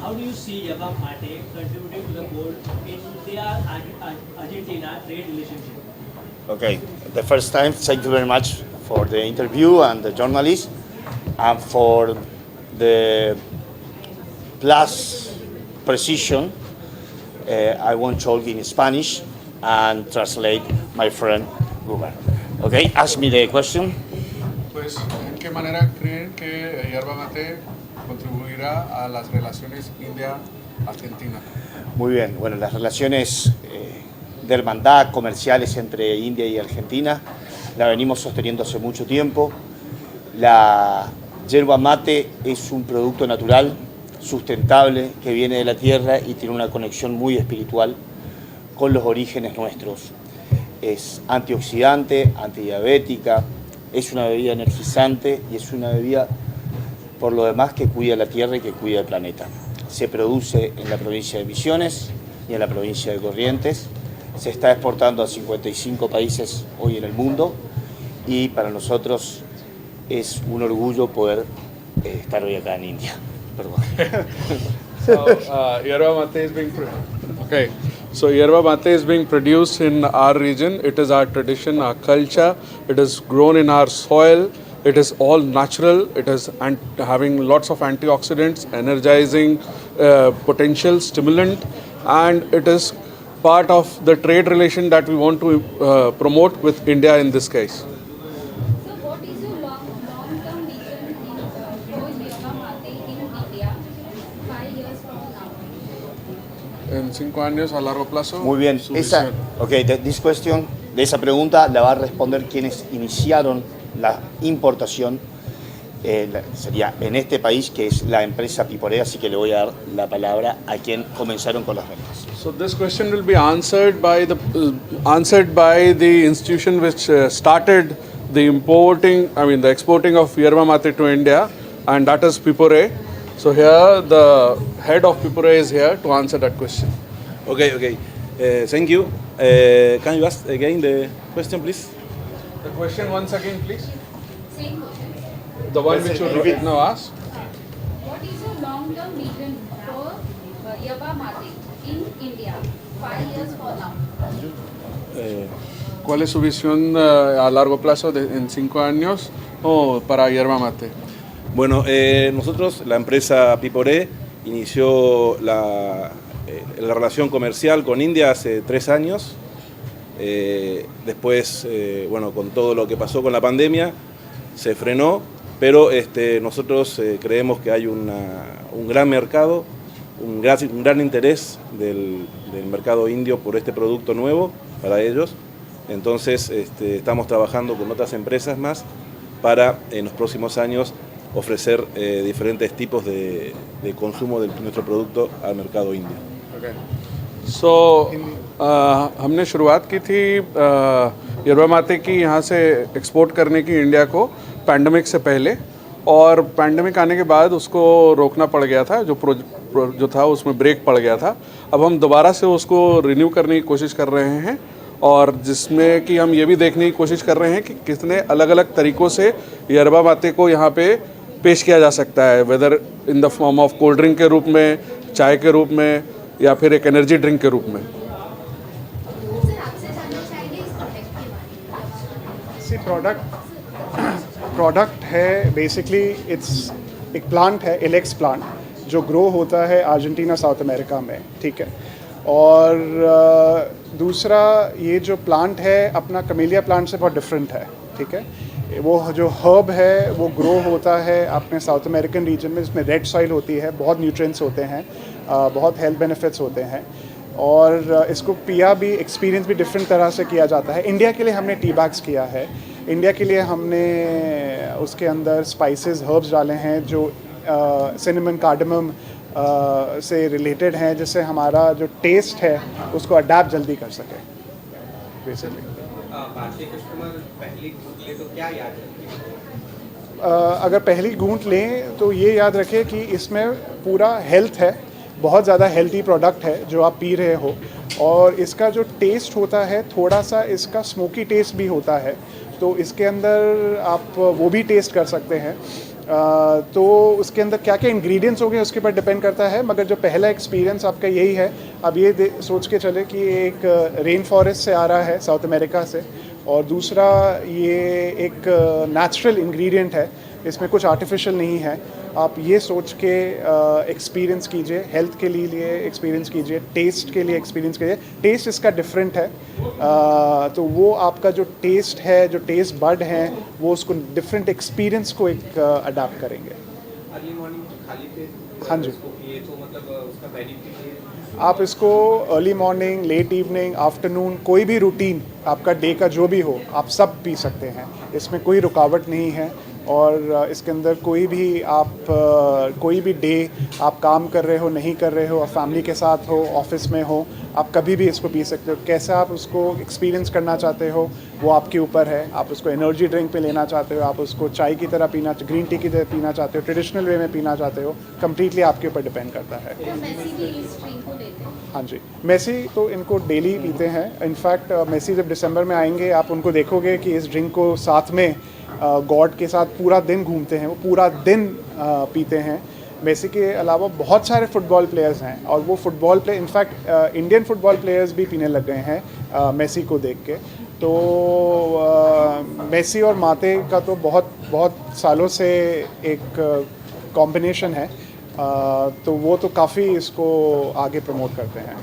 how do you see Yerba Mate contributing to the board India-Argentina trade relationship? Okay, the first time, thank you very much for the interview and the journalist, and for the plus precision. I want to talk in Spanish and translate my friend Ruben. Okay, ask me the question. Pues, ¿en qué manera creen que Yerba Mate contribuirá a las relaciones India-Argentina? Muy bien, bueno, las relaciones de hermandad comerciales entre India y Argentina la venimos sosteniendo hace mucho tiempo. La yerba mate es un producto natural, sustentable, que viene de la tierra y tiene una conexión muy espiritual con los orígenes nuestros. Es antioxidante, antidiabética, es una bebida energizante y es una bebida, por lo demás, que cuida la tierra y que cuida el planeta. Se produce en la provincia de Misiones y en la provincia de Corrientes. Se está exportando a 55 países hoy en el mundo y para nosotros es un orgullo poder estar hoy acá en India. Perdón. Yerba Mate is being Yerba Mate is being produced in our region. It is our tradition, our culture. It is grown in our soil. It is all natural. It is having lots of antioxidants, energizing potential, stimulant, and it is part of the trade relation that we want to promote with India in this case. So what is your long-term vision for Yerba Mate in India 5 years from now? En 5 años a largo plazo. Muy bien, su visión. This question, de esa pregunta la va a responder quienes iniciaron la importación, sería en este país, que es la empresa Piporé, así que le voy a dar la palabra a quien comenzaron con las ventas. So this question will be answered by the institution which started the exporting of Yerba Mate to India, and that is Piporé. So here the head of Piporé is here to answer that question. Okay. Thank you. Can you ask again the question, please? The question once again, please. Same question. The one which you repeat now ask. What is your long-term vision for Yerba Mate in India 5 years from now? ¿Cuál es su visión a largo plazo en 5 años para Yerba Mate? Bueno, nosotros, la empresa Piporé, inició la relación comercial con India hace 3 años. Después, con todo lo que pasó con la pandemia, se frenó, pero nosotros creemos que hay un gran mercado, un gran interés del mercado indio por este producto nuevo para ellos. Entonces estamos trabajando con otras empresas más para en los próximos años ofrecer diferentes tipos de consumo de nuestro producto al mercado indio. Okay. So हमने शुरुआत की थी yerba mate की यहाँ से export करने की India को पैंडमिक से पहले, और पैंडमिक आने के बाद उसको रोकना पड़ गया था, जो था उसमें ब्रेक पड़ गया था। अब हम दोबारा से उसको रिन्यू करने की कोशिश कर रहे हैं, और जिसमें कि हम ये भी देखने की कोशिश कर रहे हैं कि कितने अलग अलग तरीक़ों से yerba mate को यहाँ पे पेश किया जा सकता है, whether in the form of cold drink के रूप में, चाय के रूप में, या फिर एक एनर्जी ड्रिंक के रूप में। प्रोडक्ट है बेसिकली इट्स एक प्लांट है, एलेक्स प्लांट, जो ग्रो होता है अर्जेंटीना साउथ अमेरिका में, ठीक है। और दूसरा ये जो प्लांट है अपना कमेलिया प्लांट से बहुत डिफरेंट है, ठीक है। वो जो हर्ब है वो ग्रो होता है अपने साउथ अमेरिकन रीजन में, इसमें रेड सॉइल होती है, बहुत न्यूट्रिएंट्स होते हैं, बहुत हेल्थ बेनिफिट्स होते हैं, और इसको पिया भी, एक्सपीरियंस भी डिफरेंट तरह से किया जाता है। इंडिया के लिए हमने टी बैग्स किया है, इंडिया के लिए हमने उसके अंदर स्पाइसेस, हर्ब्स डाले हैं जो सिनेमन, कार्डमम से रिलेटेड हैं, जिससे हमारा जो टेस्ट है उसको अडैप्ट जल्दी कर सके बेसिकली। भारतीय कस्टमर पहली घूंट ले तो क्या याद रखें? अगर पहली घूंट लें तो ये याद रखें कि इसमें पूरा हेल्थ है, बहुत ज़्यादा हेल्दी प्रोडक्ट है जो आप पी रहे हो, और इसका जो टेस्ट होता है थोड़ा सा इसका स्मोकी टेस्ट भी होता है, तो इसके अंदर आप वो भी टेस्ट कर सकते हैं। तो उसके अंदर क्या क्या इंग्रेडिएंट्स होंगे उसके ऊपर डिपेंड करता है, मगर जो पहला एक्सपीरियंस आपका यही है। अब ये सोच के चले कि एक रेन फॉरेस्ट से आ रहा है साउथ अमेरिका से, और दूसरा ये एक नेचुरल इंग्रेडिएंट है, इसमें कुछ आर्टिफिशियल नहीं है। आप ये सोच के एक्सपीरियंस कीजिए, हेल्थ के लिए एक्सपीरियंस कीजिए, टेस्ट के लिए एक्सपीरियंस कीजिए। टेस्ट इसका डिफरेंट है, तो वो आपका जो टेस्ट है, जो टेस्ट बड हैं, वो उसको डिफरेंट एक्सपीरियंस को एक अडाप्ट करेंगे। अर्ली मॉर्निंग खाली पेट हाँ जी। इसको पिए तो मतलब उसका बेनिफिट है। आप इसको early morning, late evening, afternoon, कोई भी रूटीन आपका डे का जो भी हो, आप सब पी सकते हैं। इसमें कोई रुकावट नहीं है, और इसके अंदर कोई भी आप कोई भी डे आप काम कर रहे हो, नहीं कर रहे हो, आप फैमिली के साथ हो, ऑफिस में हो, आप कभी भी इसको पी सकते हो। कैसे आप उसको एक्सपीरियंस करना चाहते हो वो आपके ऊपर है। आप उसको एनर्जी ड्रिंक पे लेना चाहते हो, आप उसको चाय की तरह पीना, ग्रीन टी की तरह पीना चाहते हो, ट्रेडिशनल वे में पीना चाहते हो, कम्प्लीटली आपके ऊपर डिपेंड करता है। तो मेसी भी इस ड्रिंक को लेते हैं? हाँ जी, मेसी तो इनको डेली पीते हैं। इनफैक्ट मेसी जब दिसंबर में आएंगे आप उनको देखोगे कि इस ड्रिंक को साथ में गॉड के साथ पूरा दिन घूमते हैं, वो पूरा दिन पीते हैं। मेसी के अलावा बहुत सारे फुटबॉल प्लेयर्स हैं, और वो football player in fact Indian football players भी पीने लग गए हैं मेसी को देख के। तो मेसी और माते का तो बहुत बहुत सालों से एक कॉम्बिनेशन है, तो वो तो काफ़ी इसको आगे प्रमोट करते हैं।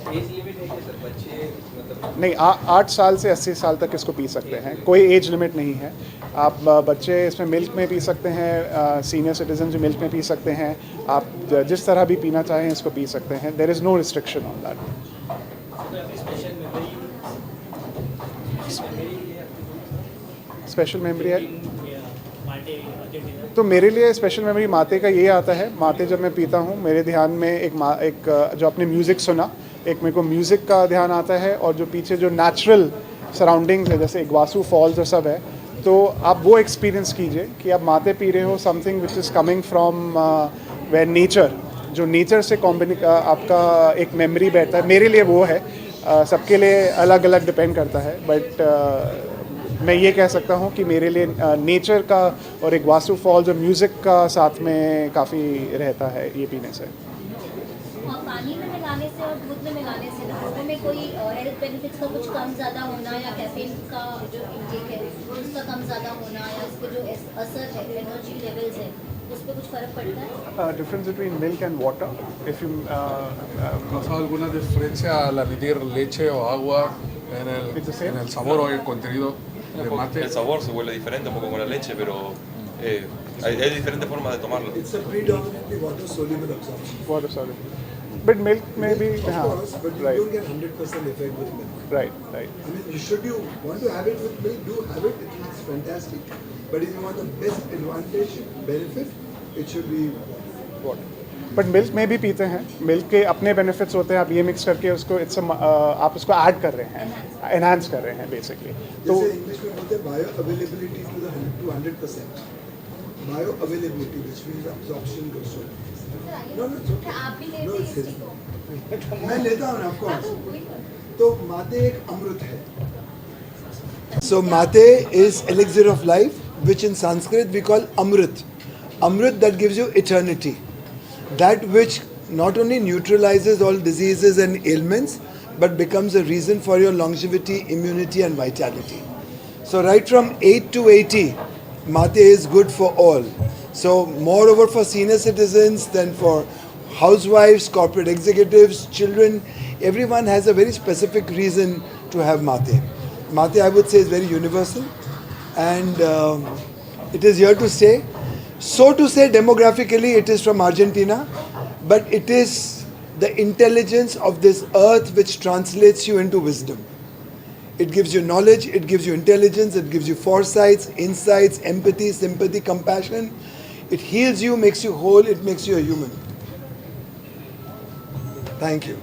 एज लिमिट है क्या सर? बच्चे मतलब नहीं, 8 साल से 80 साल तक इसको पी सकते हैं, कोई एज लिमिट नहीं है। आप बच्चे इसमें मिल्क में पी सकते हैं, सीनियर सिटीजन जो मिल्क में पी सकते हैं, आप जिस तरह भी पीना चाहें इसको पी सकते हैं। There is no restriction on that. Special memory है तो मेरे लिए स्पेशल मेमोरी माते का ये आता है। माते जब मैं पीता हूँ मेरे ध्यान में एक जो आपने म्यूज़िक सुना, एक मेरे को म्यूज़िक का ध्यान आता है, और जो पीछे जो नेचुरल सराउंडिंग्स है जैसे इग्वासू फॉल्स और सब है, तो आप वो एक्सपीरियंस कीजिए कि आप माते पी रहे हो something which is coming from where nature, जो नेचर से आपका एक मेमोरी बैठता है। मेरे लिए वो है, सबके लिए अलग अलग डिपेंड करता है, बट मैं ये कह सकता हूँ कि मेरे लिए नेचर का और एक वासु फॉल्स और म्यूज़िक का साथ में काफ़ी रहता है ये पीने से। और पानी में मिलाने से और दूध में मिलाने से दोनों में कोई हेल्थ बेनिफिट्स का कुछ कम ज़्यादा होना, या कैफीन का जो इंटेक है उसका कम ज़्यादा होना, या उसके जो असर है एनर्जी लेवल्स है उस पर कुछ फ़र्क पड़ता है? Difference between milk and water, if you ¿Notas alguna diferencia al añadir leche o agua It's the same. en el sabor o el contenido de mate? El sabor se vuelve diferente un poco con la leche, pero hay diferentes formas de tomarlo. It's a predominantly water soluble absorption. water soluble, but milk may be Of course, but you right, don't get 100% effect with milk. right. I mean, should you want to have it with milk, do have it. It's fantastic. But if you want the best advantage, benefit, it should be water. But milk में भी पीते हैं, milk के अपने benefits होते हैं। आप ये मिक्स करके उसको आप उसको ऐड कर रहे हैं, एनहांस कर रहे हैं बेसिकली। तो जैसे इंग्लिश में बोलते हैं bioavailability to 100%. Bioavailability which means absorption goes on. No, it's okay. आप भी लेते No, हैं it's his. इसको? मैं लेता हूँ of course. तो माते एक अमृत है। So mate is elixir of life, which in Sanskrit we call amrit. Amrit that gives you eternity. That which not only neutralizes all diseases and ailments, but becomes a reason for your longevity, immunity and vitality. So right from 8 to 80, mate is good for all. So moreover for senior citizens than for housewives, corporate executives, children, everyone has a very specific reason to have mate. Mate, I would say, is very universal, and it is here to stay. So to say, demographically it is from Argentina, but it is the intelligence of this earth which translates you into wisdom. It gives you knowledge, it gives you intelligence, it gives you foresights, insights, empathy, sympathy, compassion. It heals you, makes you whole, it makes you a human. Thank you.